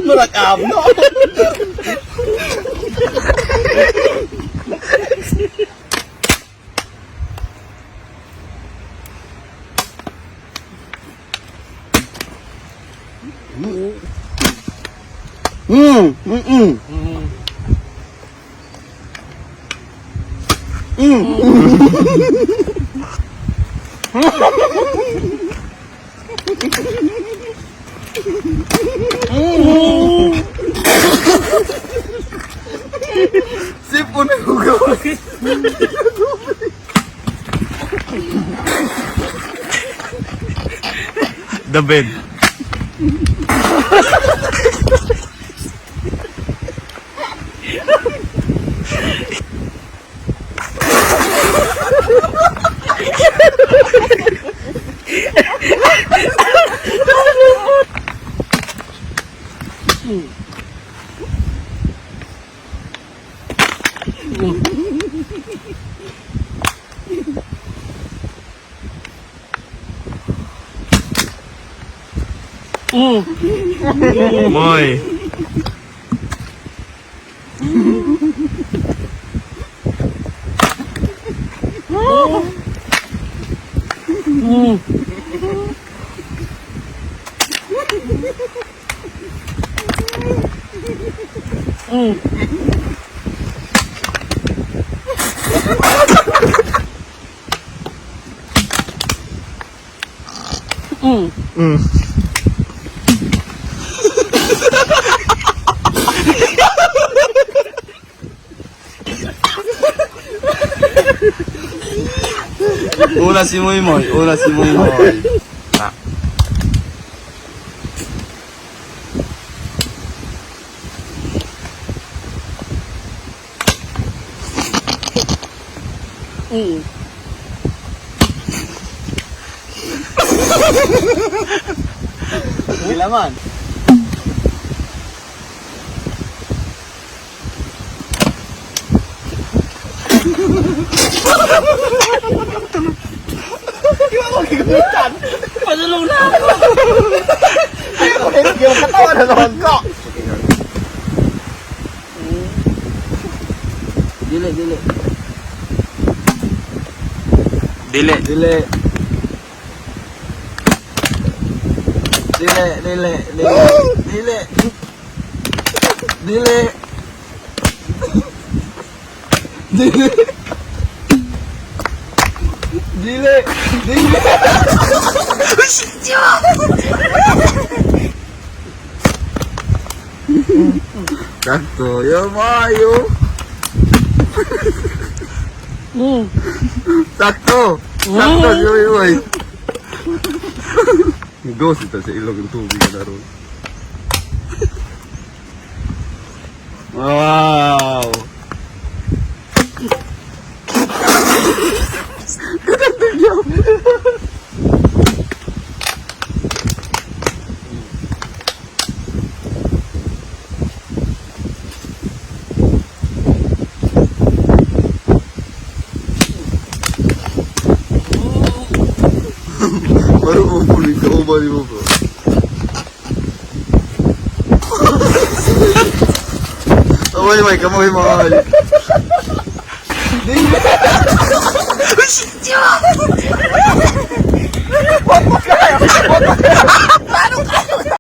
Marakam, no? Sipon na hugaw. The bed. Moy. Una si muy muy, una si muy muy. Ah. Laman. Gamitan! Panulong na ako! Yung katawan na naman ko. Dili, dili. Dili. Dili, dili, dili. Dili. Dili. Dili. Dili. Dili. Sakto. Yo, maayo. Sakto. Sakto, yoy. Ghost ito sa ilog ng tubig na ron. Wow! Baru umuli ka umali mo bro. Umali mo, kamoy mo umali. Dili.